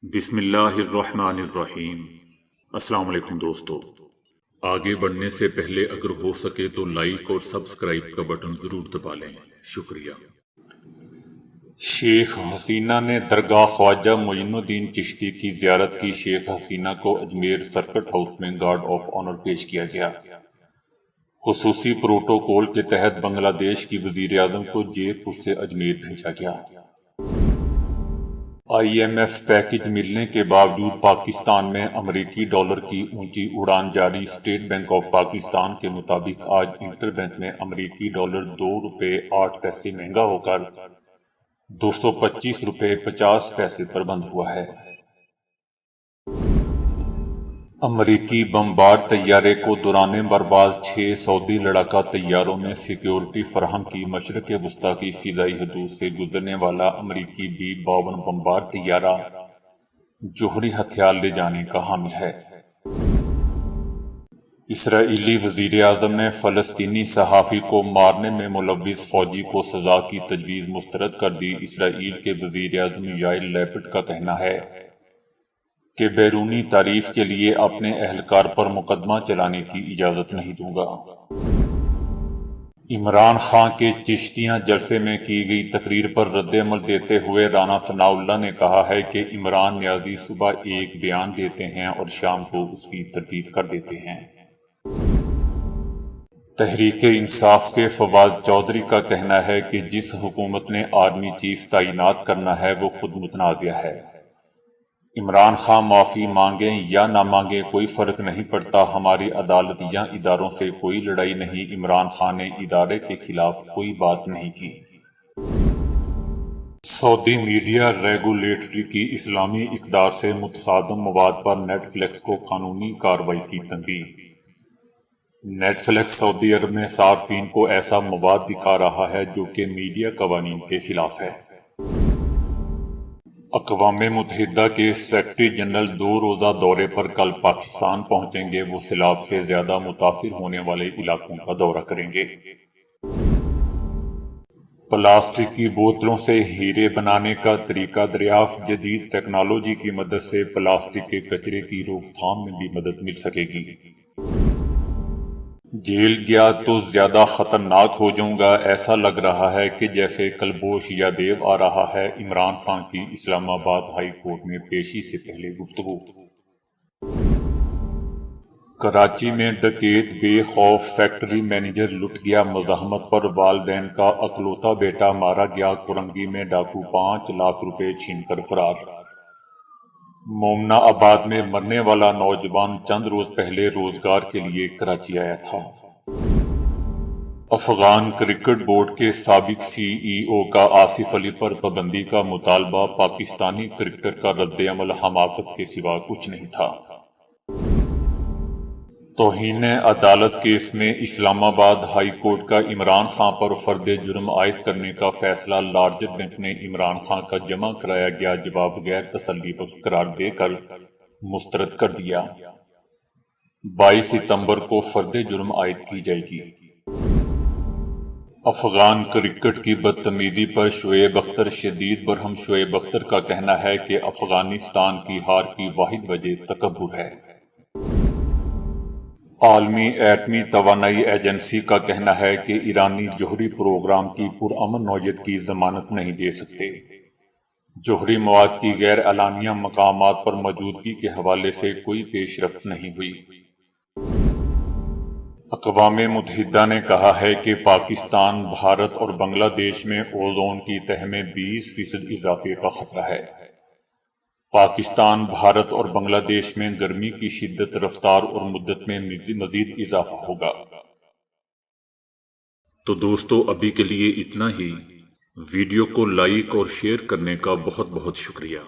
بسم اللہ الرحمن الرحیم۔ السلام علیکم دوستو، آگے بڑھنے سے پہلے اگر ہو سکے تو لائک اور سبسکرائب کا بٹن ضرور دبا لیں، شکریہ۔ شیخ حسینہ نے درگاہ خواجہ معین الدین چشتی کی زیارت کی۔ شیخ حسینہ کو اجمیر سرکٹ ہاؤس میں گارڈ آف آنر پیش کیا گیا۔ خصوصی پروٹوکول کے تحت بنگلہ دیش کی وزیر اعظم کو جے پور سے اجمیر بھیجا گیا۔ آئی ایم ایف پیکج ملنے کے باوجود پاکستان میں امریکی ڈالر کی اونچی اڑان جاری۔ اسٹیٹ بینک آف پاکستان کے مطابق آج انٹر بینک میں امریکی ڈالر ₹2.08 مہنگا ہو کر $225.50 پر بند ہوا ہے۔ امریکی بمبار طیارے کو دوران پرواز 6 سعودی لڑاکا طیاروں نے سیکیورٹی فراہم کی۔ مشرق وسطیٰ کی فضائی حدود سے گزرنے والا امریکی B-52 بمبار طیارہ جوہری ہتھیار لے جانے کا حامل ہے۔ اسرائیلی وزیر اعظم نے فلسطینی صحافی کو مارنے میں ملوث فوجی کو سزا کی تجویز مسترد کر دی۔ اسرائیل کے وزیر اعظم یائر لیپڈ کا کہنا ہے کہ بیرونی تعریف کے لیے اپنے اہلکار پر مقدمہ چلانے کی اجازت نہیں دوں گا۔ عمران خان کے چشتیاں جلسے میں کی گئی تقریر پر رد عمل دیتے ہوئے رانا ثناء اللہ نے کہا ہے کہ عمران نیازی صبح ایک بیان دیتے ہیں اور شام کو اس کی تردید کر دیتے ہیں۔ تحریک انصاف کے فواد چودھری کا کہنا ہے کہ جس حکومت نے آرمی چیف تعینات کرنا ہے وہ خود متنازع ہے۔ عمران خان معافی مانگیں یا نہ مانگیں کوئی فرق نہیں پڑتا، ہماری عدالت یا اداروں سے کوئی لڑائی نہیں۔ عمران خان نے ادارے کے خلاف کوئی بات نہیں کی۔ سعودی میڈیا ریگولیٹری کی اسلامی اقدار سے متصادم مواد پر نیٹ فلیکس کو قانونی کارروائی کی تنبیہ۔ نیٹ فلیکس سعودی عرب میں صارفین کو ایسا مواد دکھا رہا ہے جو کہ میڈیا قوانین کے خلاف ہے۔ اقوام متحدہ کے سیکرٹری جنرل 2 روزہ دورے پر کل پاکستان پہنچیں گے۔ وہ سیلاب سے زیادہ متاثر ہونے والے علاقوں کا دورہ کریں گے۔ پلاسٹک کی بوتلوں سے ہیرے بنانے کا طریقہ دریافت۔ جدید ٹیکنالوجی کی مدد سے پلاسٹک کے کچرے کی روک تھام میں بھی مدد مل سکے گی۔ جیل گیا تو زیادہ خطرناک ہو جاؤں گا، ایسا لگ رہا ہے کہ جیسے کلبوش یا دیو آ رہا ہے۔ عمران خان کی اسلام آباد ہائی کورٹ میں پیشی سے پہلے گفتگو۔ کراچی میں ڈکیت بے خوف، فیکٹری مینیجر لٹ گیا۔ مزاحمت پر والدین کا اکلوتا بیٹا مارا گیا۔ کورنگی میں ڈاکو 5 لاکھ روپے چھین کر فرار۔ مومنہ آباد میں مرنے والا نوجوان چند روز پہلے روزگار کے لیے کراچی آیا تھا۔ افغان کرکٹ بورڈ کے سابق CEO کا آصف علی پر پابندی کا مطالبہ۔ پاکستانی کرکٹر کا رد عمل حماقت کے سوا کچھ نہیں تھا۔ توہین عدالت کیس میں اسلام آباد ہائی کورٹ کا عمران خان پر فرد جرم عائد کرنے کا فیصلہ۔ لارجر بینک نے عمران خان کا جمع کرایا گیا جواب غیر تسلی بخش قرار دے کر مسترد کر دیا۔ 22 ستمبر کو فرد جرم عائد کی جائے گی۔ افغان کرکٹ کی بدتمیزی پر شعیب اختر شدید برہم۔ شعیب اختر کا کہنا ہے کہ افغانستان کی ہار کی واحد وجہ تکبر ہے۔ عالمی ایٹمی توانائی ایجنسی کا کہنا ہے کہ ایرانی جوہری پروگرام کی پرامن نوعیت کی ضمانت نہیں دے سکتے۔ جوہری مواد کی غیر اعلانیہ مقامات پر موجودگی کے حوالے سے کوئی پیش رفت نہیں ہوئی۔ اقوام متحدہ نے کہا ہے کہ پاکستان، بھارت اور بنگلہ دیش میں اوزون کی تہہ میں 20% اضافے کا خطرہ ہے۔ پاکستان، بھارت اور بنگلہ دیش میں گرمی کی شدت، رفتار اور مدت میں مزید اضافہ ہوگا۔ تو دوستو ابھی کے لیے اتنا ہی۔ ویڈیو کو لائک اور شیئر کرنے کا بہت بہت شکریہ۔